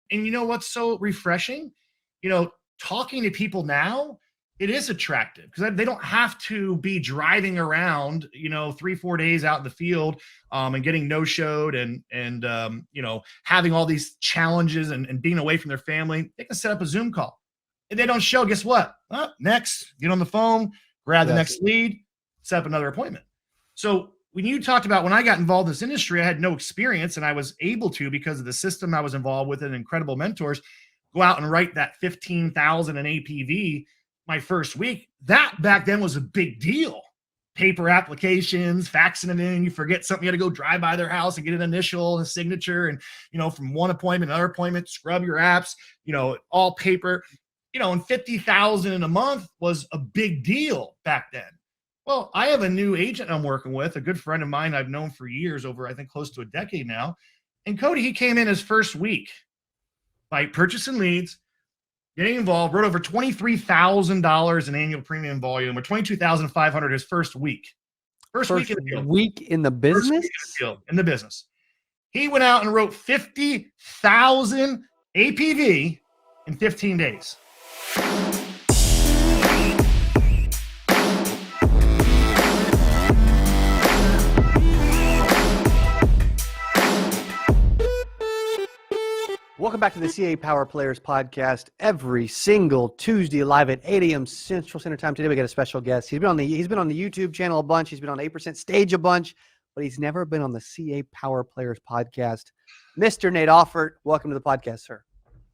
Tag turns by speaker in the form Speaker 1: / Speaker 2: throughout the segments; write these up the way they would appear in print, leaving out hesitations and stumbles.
Speaker 1: And you know what's so refreshing? You know, talking to people now, it is attractive because they don't have to be driving around, 3-4 days out in the field and getting no-showed and having all these challenges and being away from their family. They can set up a Zoom call. If they don't show, guess what? Next, get on the phone, grab the next lead, set up another appointment. So when you talked about when I got involved in this industry, I had no experience and I was able to, because of the system I was involved with and incredible mentors, go out and write that 15,000 in APV my first week. That back then was a big deal. Paper applications, faxing them in, you forget something, you got to go drive by their house and get an initial and a signature. And, from one appointment, another appointment, scrub your apps, all paper, and 50,000 in a month was a big deal back then. Well, I have a new agent I'm working with, a good friend of mine I've known for years, over, I think, close to a decade now. And Cody, he came in his first week by purchasing leads, getting involved, wrote over $23,000 in annual premium volume, or $22,500 his first week. First week in the field.
Speaker 2: Week in the business?
Speaker 1: In the business. He went out and wrote 50,000 APV in 15 days.
Speaker 2: Welcome back to the CA Power Players podcast. Every single Tuesday, live at 8 a.m. Central Standard Time. Today we got a special guest. He's been on the YouTube channel a bunch. He's been on 8% Stage a bunch, but he's never been on the CA Power Players podcast. Mr. Nate Auffort, welcome to the podcast, sir.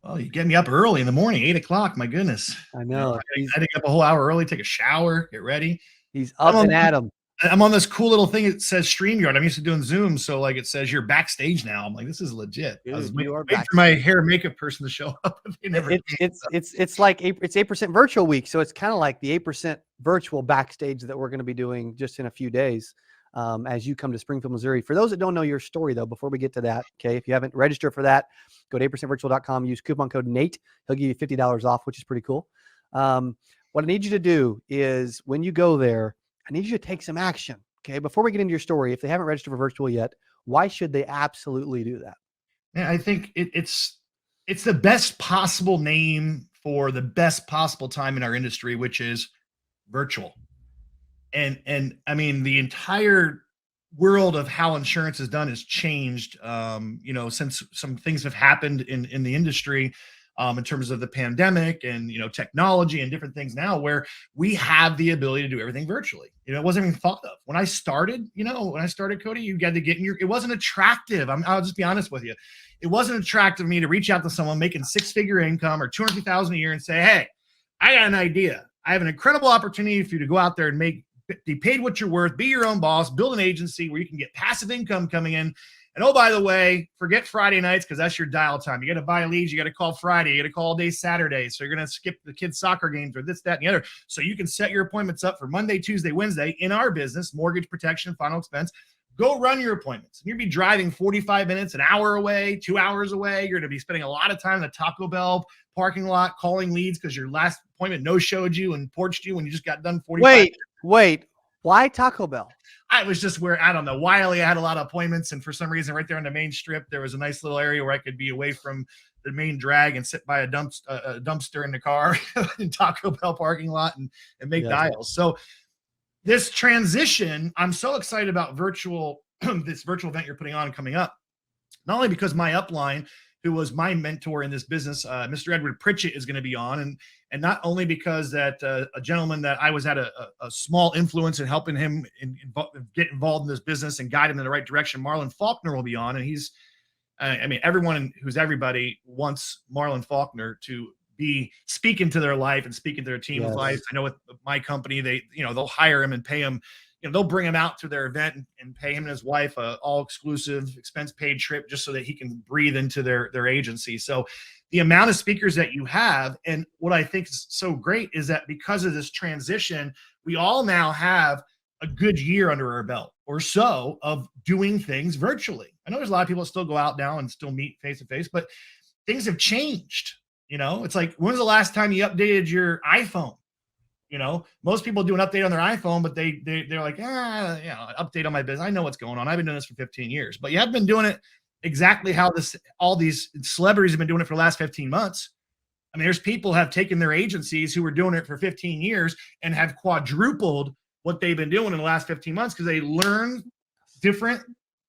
Speaker 1: Well, you get me up early in the morning, 8 o'clock. My goodness.
Speaker 2: I know.
Speaker 1: I had to get up a whole hour early, take a shower, get ready.
Speaker 2: He's up and at 'em.
Speaker 1: I'm on this cool little thing. It says StreamYard. I'm used to doing Zoom. So like it says you're backstage now. I'm like, this is legit.
Speaker 2: Dude,
Speaker 1: I was waiting for my hair and makeup person to show up.
Speaker 2: It's like it's 8% virtual week. So it's kind of like the 8% virtual backstage that we're going to be doing just in a few days as you come to Springfield, Missouri. For those that don't know your story, though, before we get to that, okay, if you haven't registered for that, go to 8percentvirtual.com, use coupon code Nate. He'll give you $50 off, which is pretty cool. What I need you to do is when you go there, I need you to take some action. Okay. Before we get into your story, if they haven't registered for virtual yet, why should they absolutely do that?
Speaker 1: Yeah, I think it's the best possible name for the best possible time in our industry, which is virtual. And I mean, the entire world of how insurance is done has changed, since some things have happened in the industry. In terms of the pandemic and, technology and different things now where we have the ability to do everything virtually. It wasn't even thought of. When I started, Cody, you got to get in it wasn't attractive. I'll just be honest with you. It wasn't attractive to me to reach out to someone making 6-figure income or $250,000 a year and say, hey, I got an idea. I have an incredible opportunity for you to go out there and be paid what you're worth, be your own boss, build an agency where you can get passive income coming in. And oh, by the way, forget Friday nights because that's your dial time. You got to buy leads. You got to call Friday. You got to call all day Saturday. So you're going to skip the kids' soccer games or this, that, and the other. So you can set your appointments up for Monday, Tuesday, Wednesday in our business, mortgage protection, final expense. Go run your appointments. And you'll be driving 45 minutes, an hour away, 2 hours away. You're going to be spending a lot of time in the Taco Bell parking lot calling leads because your last appointment no-showed you and porched you when you just got done 45 minutes.
Speaker 2: Wait. Why Taco Bell?
Speaker 1: I was just where, I don't know, Wiley, I had a lot of appointments. And for some reason, right there on the main strip, there was a nice little area where I could be away from the main drag and sit by a dumpster in the car in Taco Bell parking lot and make dials. So this transition, I'm so excited about this virtual event you're putting on and coming up, not only because my upline, who was my mentor in this business, Mr. Edward Pritchett, is going to be on. And not only because that a gentleman that I was at a small influence in helping him get involved in this business and guide him in the right direction, Marlon Faulkner will be on. And he's, everyone who's everybody wants Marlon Faulkner to be speaking to their life and speaking to their team's life. I know with my company, they'll hire him and pay him. They'll bring him out to their event and pay him and his wife a all exclusive expense paid trip just so that he can breathe into their agency. So the amount of speakers that you have, and what I think is so great is that because of this transition, we all now have a good year under our belt or so of doing things virtually. I know there's a lot of people that still go out now and still meet face to face, but things have changed. It's like, when was the last time you updated your iPhone? Most people do an update on their iPhone, but they're like, update on my business. I know what's going on. I've been doing this for 15 years, but you have been doing it exactly how all these celebrities have been doing it for the last 15 months. I mean, there's people have taken their agencies who were doing it for 15 years and have quadrupled what they've been doing in the last 15 months because they learn different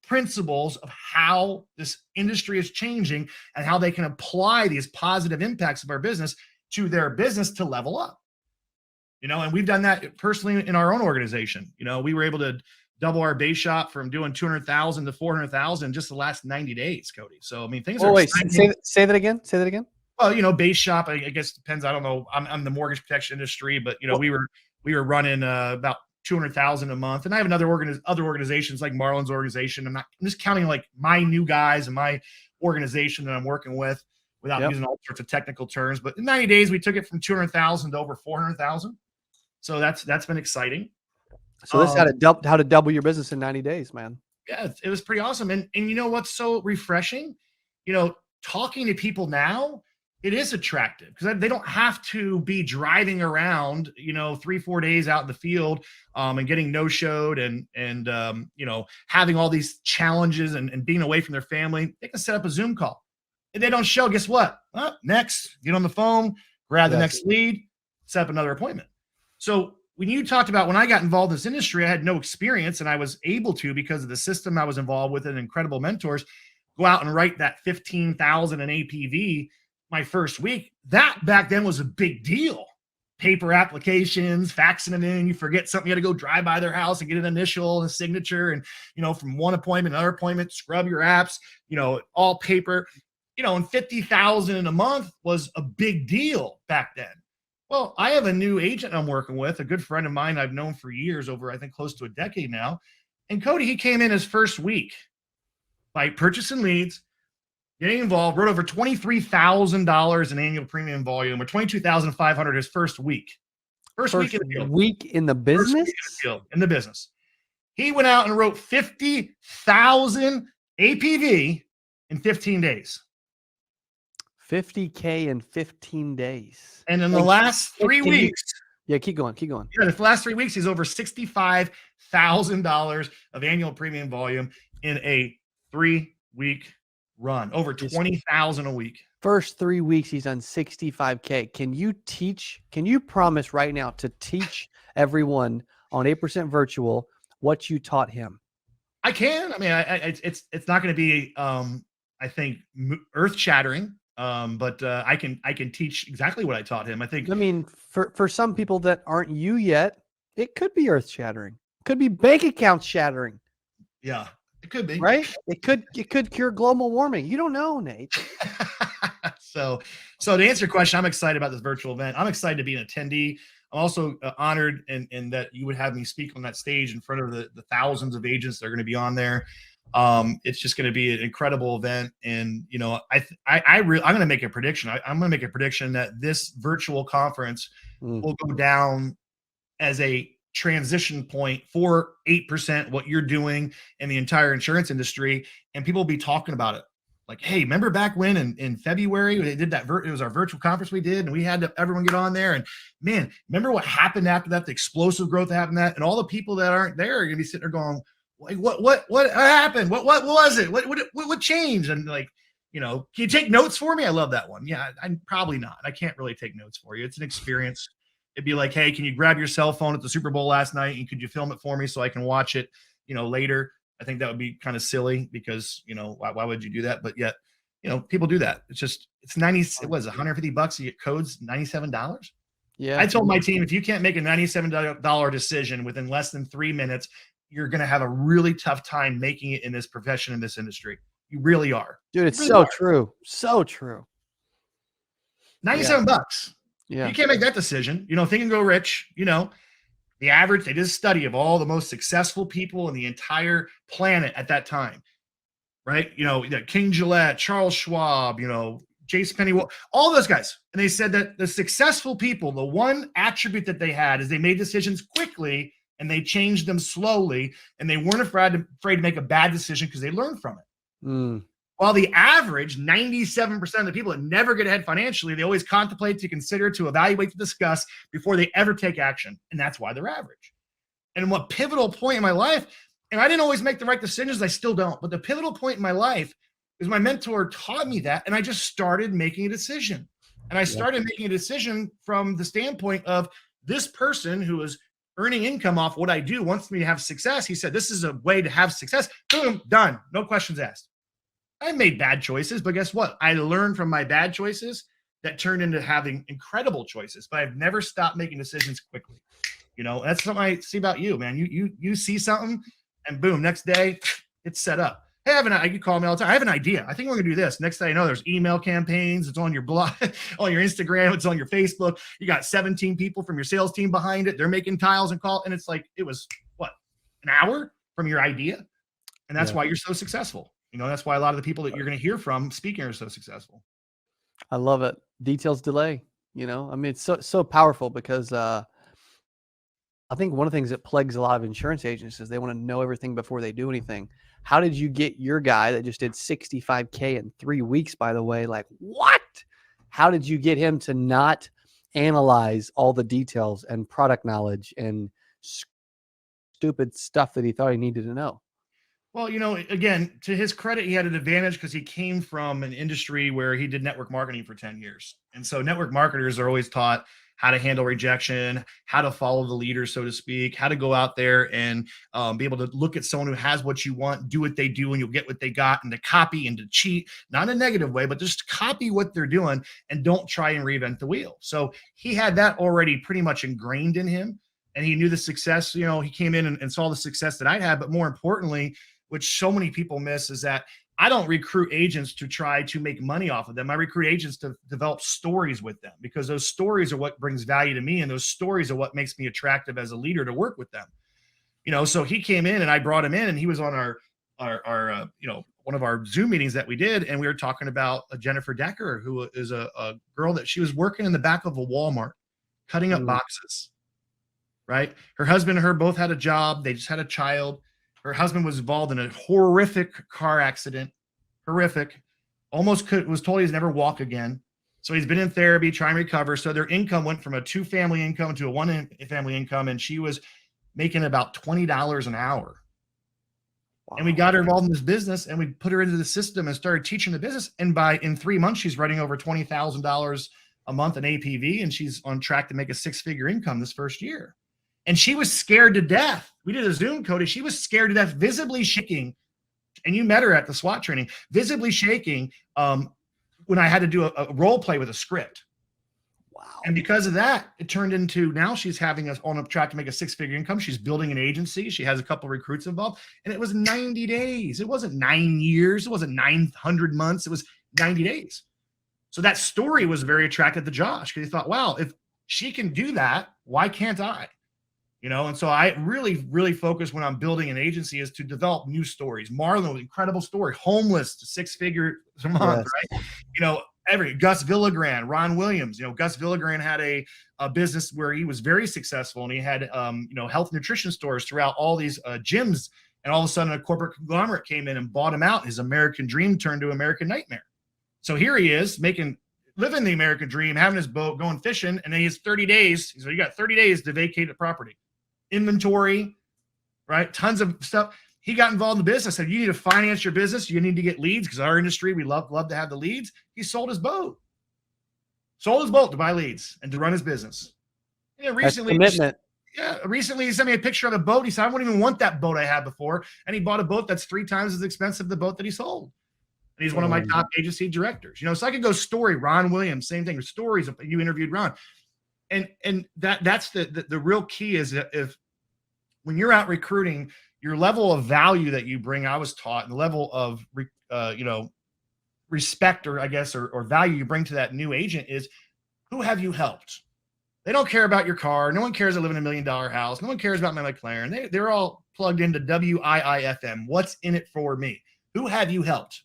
Speaker 1: principles of how this industry is changing and how they can apply these positive impacts of our business to their business to level up. And we've done that personally in our own organization. We were able to double our base shop from doing 200,000 to 400,000 just the last 90 days, Cody. So, I mean, things are
Speaker 2: wait, say that again. Say that again.
Speaker 1: Well, base shop, I guess depends. I don't know. I'm the mortgage protection industry, but we were running about 200,000 a month. And I have other organizations like Marlon's organization. I'm just counting like my new guys and my organization that I'm working with without using all sorts of technical terms. But in 90 days, we took it from 200,000 to over 400,000. So that's been exciting.
Speaker 2: So this how to double your business in 90 days, man.
Speaker 1: Yeah, it was pretty awesome. And you know what's so refreshing? Talking to people now, it is attractive because they don't have to be driving around, 3-4 days out in the field and getting no-showed and having all these challenges and being away from their family. They can set up a Zoom call. If they don't show, guess what? Next, get on the phone, grab the next lead, set up another appointment. So when you talked about when I got involved in this industry, I had no experience and I was able to, because of the system I was involved with and incredible mentors, go out and write that 15,000 in APV my first week. That back then was a big deal. Paper applications, faxing them in. You forget something, you got to go drive by their house and get an initial and a signature. And, from one appointment, another appointment, scrub your apps, all paper, and 50,000 in a month was a big deal back then. Well, I have a new agent I'm working with, a good friend of mine I've known for years, over, I think, close to a decade now. And Cody, he came in his first week by purchasing leads, getting involved, wrote over $23,000 in annual premium volume, or $22,500 his first week. First week in the field.
Speaker 2: Week in the business?
Speaker 1: In the business. He went out and wrote 50,000 APV in 15 days.
Speaker 2: 50K in 15 days.
Speaker 1: And in the last 3 weeks.
Speaker 2: Keep going.
Speaker 1: Yeah, the last 3 weeks, he's over $65,000 of annual premium volume in a 3-week run, over 20,000 a week.
Speaker 2: First 3 weeks, he's done 65K. Can you promise right now to teach everyone on 8% virtual what you taught him?
Speaker 1: I can. I mean, it's not going to be, I think, earth shattering. But I can teach exactly what I taught him. I think. I
Speaker 2: mean, for some people that aren't you yet, it could be earth shattering. It could be bank account shattering.
Speaker 1: Yeah, it could be.
Speaker 2: Right? It could cure global warming. You don't know, Nate.
Speaker 1: So to answer your question, I'm excited about this virtual event. I'm excited to be an attendee. I'm also honored in that you would have me speak on that stage in front of the thousands of agents that are going to be on there. It's just going to be an incredible event. And, I'm going to make a prediction. I'm going to make a prediction that this virtual conference will go down as a transition point for 8%, what you're doing in the entire insurance industry. And people will be talking about it. Like, hey, remember back when in February they did that? It was our virtual conference we did, and we had everyone get on there. And man, remember what happened after that? The explosive growth that happened. And all the people that aren't there are going to be sitting there going, like, what happened? What was it? What changed? And like, can you take notes for me? I love that one. Yeah, I'm probably not. I can't really take notes for you. It's an experience. It'd be like, hey, can you grab your cell phone at the Super Bowl last night and could you film it for me so I can watch it, later? I think that would be kind of silly because, why would you do that? But yet, people do that. It's $150 to get codes, $97. Yeah. I told my team, if you can't make a $97 decision within less than 3 minutes, you're going to have a really tough time making it in this profession, in this industry. You really are.
Speaker 2: Dude, it's so true. So true.
Speaker 1: $97.
Speaker 2: Yeah.
Speaker 1: You can't make that decision. Think and Grow Rich, the average, they did a study of all the most successful people in the entire planet at that time, right? King Gillette, Charles Schwab, Jason Penny, all those guys. And they said that the successful people, the one attribute that they had is they made decisions quickly and they changed them slowly, and they weren't afraid to make a bad decision because they learned from it. While the average 97% of the people that never get ahead financially, they always contemplate, to consider, to evaluate, to discuss before they ever take action. And that's why they're average. And what pivotal point in my life, and I didn't always make the right decisions, I still don't, but the pivotal point in my life Because my mentor taught me that, and I just started making a decision. And I started making a decision from the standpoint of this person who is earning income off what I do wants me to have success. He said, this is a way to have success. Boom, done. No questions asked. I made bad choices, but guess what? I learned from my bad choices that turned into having incredible choices, but I've never stopped making decisions quickly. That's something I see about you, man. You see something and boom, next day it's set up. Hey, you call me all the time. I have an idea. I think we're gonna do this. Next thing you know, there's email campaigns. It's on your blog, on your Instagram. It's on your Facebook. You got 17 people from your sales team behind it. They're making tiles and call. And it's like, it was what, an hour from your idea. And that's why you're so successful. That's why a lot of the people that you're going to hear from speaking are so successful.
Speaker 2: I love it. Details delay, it's so powerful because, I think one of the things that plagues a lot of insurance agents is they want to know everything before they do anything. How did you get your guy that just did 65K in 3 weeks, by the way? Like, what? How did you get him to not analyze all the details and product knowledge and stupid stuff that he thought he needed to know?
Speaker 1: Well, again, to his credit, he had an advantage because he came from an industry where he did network marketing for 10 years. And so network marketers are always taught how to handle rejection, how to follow the leader, so to speak, how to go out there and be able to look at someone who has what you want, do what they do, and you'll get what they got, and to copy and to cheat, not in a negative way, but just copy what they're doing and don't try and reinvent the wheel. So he had that already pretty much ingrained in him. And he knew the success, he came in and saw the success that I'd had. But more importantly, which so many people miss, is that I don't recruit agents to try to make money off of them. I recruit agents to develop stories with them, because those stories are what brings value to me. And those stories are what makes me attractive as a leader to work with them. So he came in and I brought him in, and he was on our one of our Zoom meetings that we did. And we were talking about Jennifer Decker, who is a girl that she was working in the back of a Walmart, cutting up boxes, right? Her husband and her both had a job. They just had a child. Her husband was involved in a horrific car accident, was told he's never walk again. So he's been in therapy, trying to recover. So their income went from a 2-family income to a 1-family income. And she was making about $20 an hour. Wow. And we got her involved in this business, and we put her into the system and started teaching the business. And in 3 months, she's writing over $20,000 a month in APV. And she's on track to make a 6-figure income this first year. And she was scared to death. We did a Zoom, Cody. She was scared to death, visibly shaking. And you met her at the SWAT training, visibly shaking when I had to do a role play with a script. Wow. And because of that, it turned into, now she's having us on a track to make a 6-figure income. She's building an agency. She has a couple of recruits involved. And it was 90 days. It wasn't 9 years. It wasn't 900 months. It was 90 days. So that story was very attractive to Josh, because he thought, wow, if she can do that, why can't I? And so I really, really focus when I'm building an agency is to develop new stories. Marlon, incredible story, homeless to 6-figure a month, right? Gus Villagran, Ron Williams, Gus Villagran had a business where he was very successful, and he had, health nutrition stores throughout all these gyms. And all of a sudden a corporate conglomerate came in and bought him out. His American dream turned to American nightmare. So here he is living the American dream, having his boat, going fishing. And then he has 30 days. So you got 30 days to vacate the property. Inventory, right? Tons of stuff. He got involved in the business. Said, you need to finance your business. You need to get leads, because our industry, we love to have the leads. He sold his boat to buy leads and to run his business. Recently, recently he sent me a picture of a boat. He said, I wouldn't even want that boat I had before. And he bought a boat that's 3 times as expensive as the boat that he sold. And he's one of my top agency directors. So I could go story. Ron Williams, same thing. Stories. You interviewed Ron. And that's the real key is that when you're out recruiting, your level of value that you bring, I was taught, and the level of respect, or I guess, or value you bring to that new agent is, who have you helped? They don't care about your car. No one cares I live in $1 million house. No one cares about my McLaren. They're all plugged into WIIFM. What's in it for me? Who have you helped?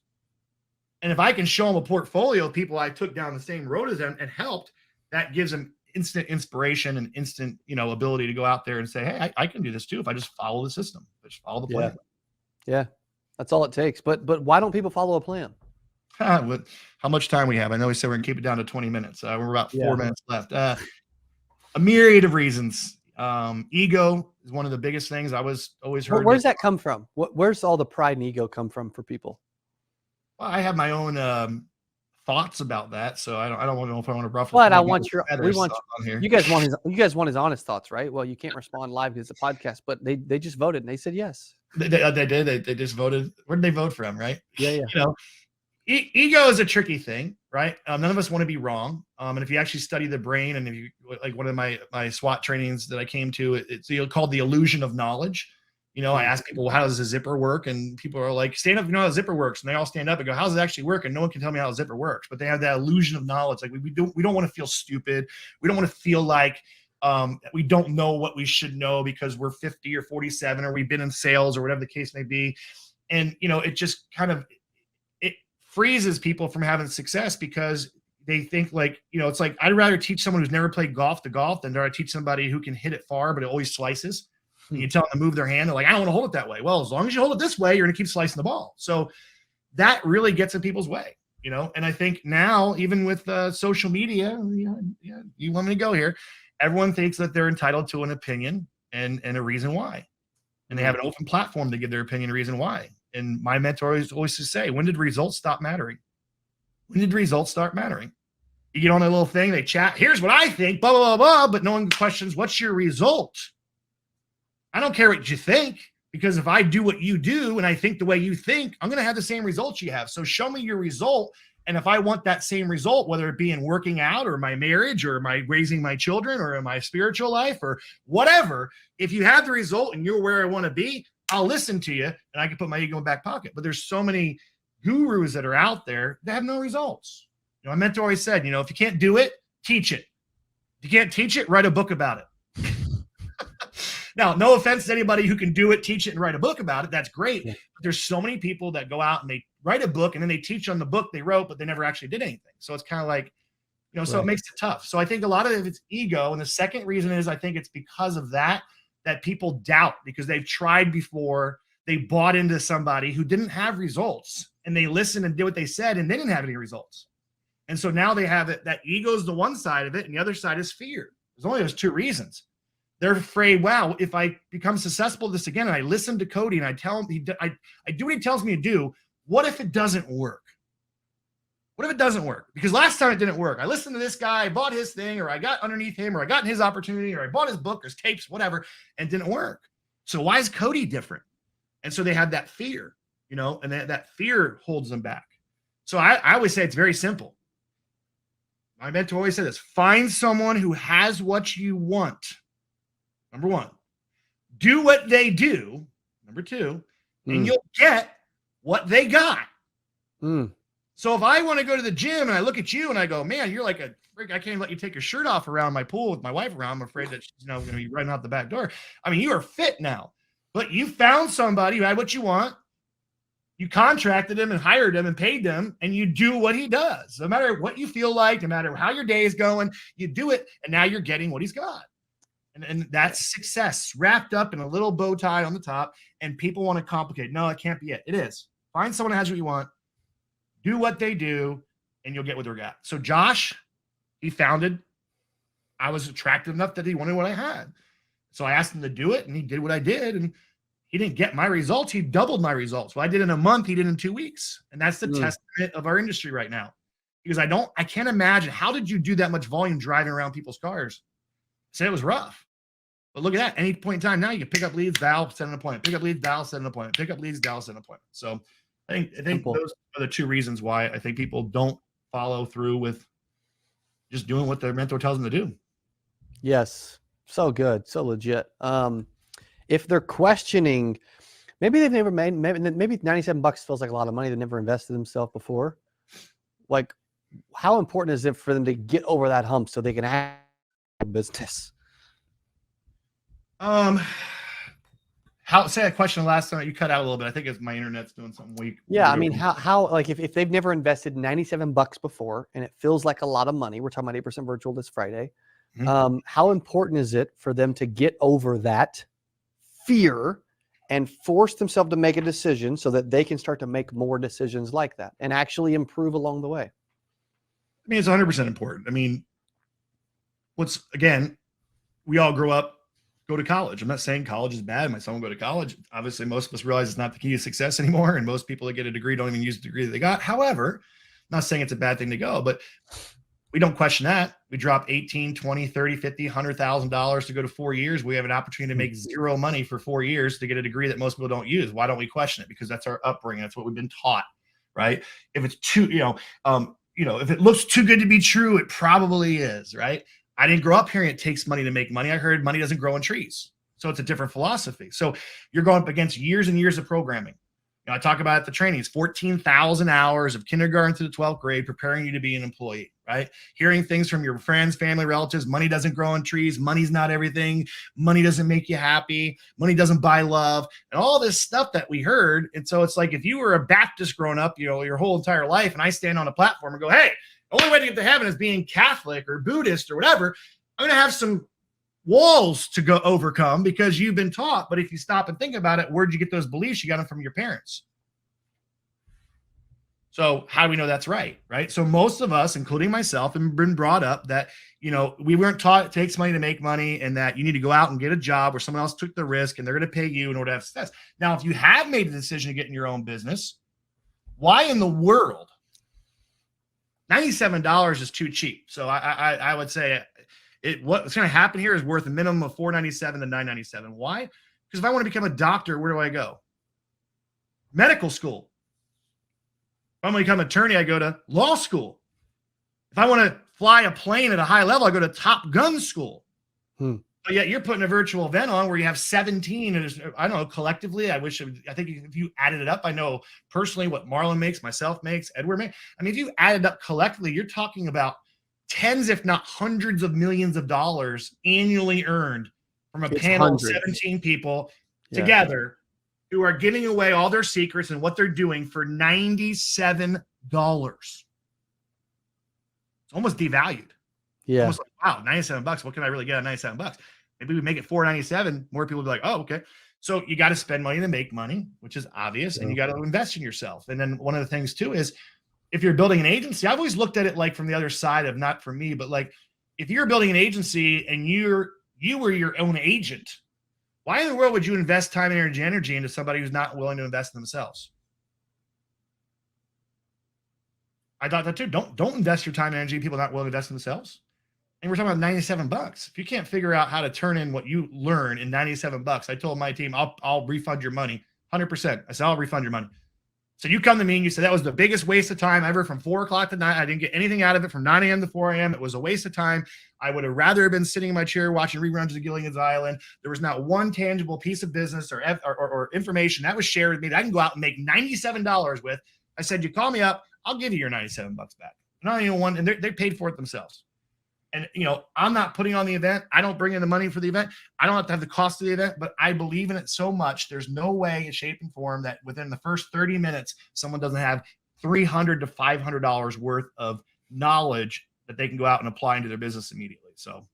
Speaker 1: And if I can show them a portfolio of people I took down the same road as them and helped, that gives them instant inspiration and instant, ability to go out there and say, hey, I can do this too if I just follow the system, just follow the plan.
Speaker 2: Yeah. That's all it takes. But why don't people follow a plan?
Speaker 1: How much time we have? I know we said we're gonna keep it down to 20 minutes. We're about 4 minutes left. A myriad of reasons. Ego is one of the biggest things. I was always heard.
Speaker 2: Where's that come from? Where's all the pride and ego come from for people?
Speaker 1: Well, I have my own thoughts about that, so I don't know if I want to ruffle.
Speaker 2: But I
Speaker 1: Cody
Speaker 2: want
Speaker 1: Askins'
Speaker 2: your,
Speaker 1: feathers on here.
Speaker 2: you guys want his honest thoughts, right? Well, you can't respond live because it's a podcast, but they just voted and they said yes.
Speaker 1: They did. They just voted. Where did they vote from? Right?
Speaker 2: Yeah.
Speaker 1: You know, ego is a tricky thing, right? None of us want to be wrong. And if you actually study the brain, and if you like one of my SWAT trainings that I came to, it's called the illusion of knowledge. I ask people, well, how does a zipper work? And people are like, stand up, you know how a zipper works. And they all stand up and go, how does it actually work? And no one can tell me how a zipper works. But they have that illusion of knowledge. Like we don't want to feel stupid. We don't want to feel like we don't know what we should know because we're 50 or 47 or we've been in sales or whatever the case may be. And it just kind of it freezes people from having success because they think like, it's like I'd rather teach someone who's never played golf to golf than I teach somebody who can hit it far, but it always slices. And you tell them to move their hand. They're like, I don't want to hold it that way. Well, as long as you hold it this way, you're going to keep slicing the ball. So that really gets in people's way, and I think now, even with social media, you want me to go here. Everyone thinks that they're entitled to an opinion and a reason why. And they have an open platform to give their opinion, a reason why. And my mentor always to say, when did results stop mattering? When did results start mattering? You get on a little thing, they chat. Here's what I think, blah, blah, blah, blah. But no one questions, what's your result? I don't care what you think, because if I do what you do and I think the way you think, I'm going to have the same results you have. So show me your result. And if I want that same result, whether it be in working out or my marriage or my raising my children or in my spiritual life or whatever, if you have the result and you're where I want to be, I'll listen to you and I can put my ego in back pocket. But there's so many gurus that are out there that have no results. My mentor always said, if you can't do it, teach it. If you can't teach it, write a book about it. Now, no offense to anybody who can do it, teach it, and write a book about it. That's great. Yeah. But there's so many people that go out and they write a book and then they teach on the book they wrote, but they never actually did anything. So it's kind of like, so it makes it tough. So I think a lot of it's ego. And the second reason is I think it's because of that people doubt because they've tried before. They bought into somebody who didn't have results and they listened and did what they said and they didn't have any results. And so now they have it. That ego is the one side of it and the other side is fear. There's only those two reasons. They're afraid, wow, if I become successful at this again and I listen to Cody and I tell him, I do what he tells me to do, what if it doesn't work? What if it doesn't work? Because last time it didn't work. I listened to this guy, I bought his thing, or I got underneath him, or I got in his opportunity, or I bought his book or his tapes, whatever, and it didn't work. So why is Cody different? And so they have that fear, and that fear holds them back. So I always say it's very simple. My mentor always said this: find someone who has what you want. Number one, do what they do. Number two, and you'll get what they got. So if I want to go to the gym and I look at you and I go, man, you're like a freak. I can't let you take your shirt off around my pool with my wife around. I'm afraid that she's going to be running out the back door. I mean, you are fit now, but you found somebody who had what you want. You contracted him and hired him and paid them, and you do what he does. No matter what you feel like, no matter how your day is going, you do it, and now you're getting what he's got. And that's success wrapped up in a little bow tie on the top, and people want to complicate. No, it can't be it. It is. Find someone who has what you want, do what they do, and you'll get what they're got. So Josh, he founded. I was attractive enough that he wanted what I had. So I asked him to do it, and he did what I did, and he didn't get my results. He doubled my results. What I did in a month, he did in 2 weeks. And that's the testament of our industry right now. Because I can't imagine, how did you do that much volume driving around people's cars? I said it was rough. But look at that. Any point in time now, you can pick up leads, Val, set an appointment. Pick up leads, Val, set an appointment. Pick up leads, Val, set an appointment. So I think those are the two reasons why I think people don't follow through with just doing what their mentor tells them to do.
Speaker 2: Yes. So good. So legit. If they're questioning, maybe they've never made, maybe $97 feels like a lot of money. They never invested themselves before. Like, how important is it for them to get over that hump so they can have a business?
Speaker 1: Say that question last time. You cut out a little bit. I think it's my internet's doing something weak.
Speaker 2: Yeah, I mean, how like if they've never invested $97 before and it feels like a lot of money, we're talking about 8% virtual this Friday. How important is it for them to get over that fear and force themselves to make a decision so that they can start to make more decisions like that and actually improve along the way?
Speaker 1: I mean, it's 100% important. I mean, again, we all grow up go to college. I'm not saying college is bad. My son will go to college. Obviously, most of us realize it's not the key to success anymore. And most people that get a degree don't even use the degree that they got. However, I'm not saying it's a bad thing to go, but we don't question that. We drop 18, 20, 30, 50, $100,000 to go to 4 years. We have an opportunity to make zero money for 4 years to get a degree that most people don't use. Why don't we question it? Because that's our upbringing. That's what we've been taught, right? If it's too, if it looks too good to be true, it probably is, right? I didn't grow up hearing it takes money to make money. I heard money doesn't grow in trees. So it's a different philosophy. So you're going up against years and years of programming. I talk about the trainings, 14,000 hours of kindergarten through the 12th grade, preparing you to be an employee, right? Hearing things from your friends, family, relatives. Money doesn't grow on trees. Money's not everything. Money doesn't make you happy. Money doesn't buy love, and all this stuff that we heard. And so it's like, if you were a Baptist growing up, your whole entire life, and I stand on a platform and go, hey, the only way to get to heaven is being Catholic or Buddhist or whatever, I'm going to have some walls to go overcome because you've been taught. But if you stop and think about it, where'd you get those beliefs? You got them from your parents. So how do we know that's right? Right. So most of us, including myself, have been brought up that, we weren't taught it takes money to make money and that you need to go out and get a job where someone else took the risk and they're going to pay you in order to have success. Now, if you have made the decision to get in your own business, why in the world? $97 is too cheap. So I would say what's going to happen here is worth a minimum of $497 to $997. Why? Because if I want to become a doctor, where do I go? Medical school. If I'm going to become an attorney, I go to law school. If I want to fly a plane at a high level, I go to Top Gun school. But yet you're putting a virtual event on where you have 17, and I don't know, collectively, I think if you added it up, I know personally what Marlon makes, myself makes, Edward makes. I mean, if you added up collectively, you're talking about tens, if not hundreds of millions of dollars annually earned from a panel of 17 people together who are giving away all their secrets and what they're doing for $97. It's almost devalued.
Speaker 2: Yeah.
Speaker 1: Almost like, wow, $97. What can I really get at $97? Maybe we make it $497. More people will be like, oh, okay. So you got to spend money to make money, which is obvious, and you got to invest in yourself. And then one of the things too is if you're building an agency, I've always looked at it like from the other side of, not for me, but like if you're building an agency and you were your own agent, why in the world would you invest time and energy into somebody who's not willing to invest in themselves? I thought that too. Don't invest your time and energy in people not willing to invest in themselves. And we're talking about $97. If you can't figure out how to turn in what you learn in $97, I told my team, I'll refund your money 100%. I said, I'll refund your money. So you come to me and you said that was the biggest waste of time ever from 4 o'clock to 9. I didn't get anything out of it from 9 a.m. to 4 a.m. It was a waste of time. I would have rather have been sitting in my chair watching reruns of Gilligan's Island. There was not one tangible piece of business or information that was shared with me that I can go out and make $97 with. I said, you call me up, I'll give you your $97 back. Not even one, and they paid for it themselves. And, I'm not putting on the event. I don't bring in the money for the event. I don't have to have the cost of the event, but I believe in it so much. There's no way, shape, and form that within the first 30 minutes, someone doesn't have $300 to $500 worth of knowledge that they can go out and apply into their business immediately. So,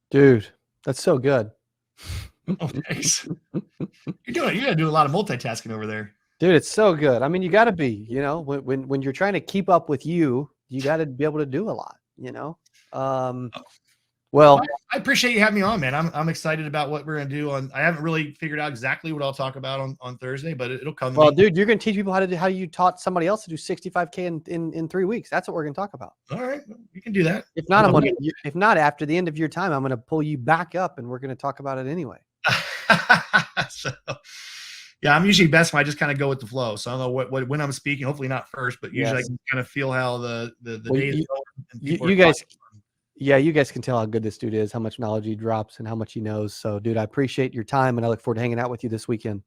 Speaker 2: dude, that's so good.
Speaker 1: Oh, thanks. You got to do a lot of multitasking over there.
Speaker 2: Dude, it's so good. I mean, you got to be, when you're trying to keep up with you got to be able to do a lot, Well,
Speaker 1: I appreciate you having me on, man. I'm excited about what we're going to do I haven't really figured out exactly what I'll talk about on Thursday, but it'll come.
Speaker 2: Well, dude, you're going to teach people how you taught somebody else to do 65K in 3 weeks. That's what we're going to talk about.
Speaker 1: All right. You can do that.
Speaker 2: If not after the end of your time, I'm going to pull you back up and we're going to talk about it anyway.
Speaker 1: So, yeah, I'm usually best when I just kind of go with the flow. So I don't know when I'm speaking, hopefully not first, but usually I can kind of feel how the days go.
Speaker 2: You guys can tell how good this dude is, how much knowledge he drops and how much he knows. So, dude, I appreciate your time and I look forward to hanging out with you this weekend.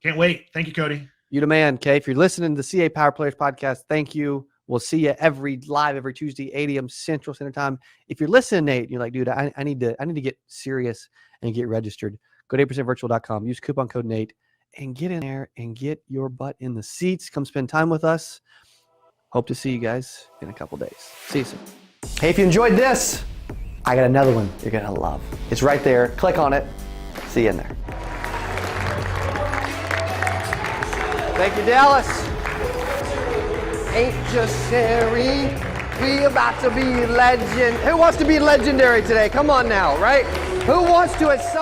Speaker 1: Can't wait. Thank you, Cody.
Speaker 2: You the man, okay? If you're listening to the CA Power Players podcast, thank you. We'll see you every Tuesday, 8 a.m. Central Standard Time. If you're listening, Nate, you're like, dude, I need to get serious and get registered. Go to 8%virtual.com. Use coupon code Nate and get in there and get your butt in the seats. Come spend time with us. Hope to see you guys in a couple days. See you soon. Hey, if you enjoyed this, I got another one you're going to love. It's right there. Click on it. See you in there. Thank you, Dallas. Ain't just Sherry. We about to be legend. Who wants to be legendary today? Come on now, right? Who wants to at some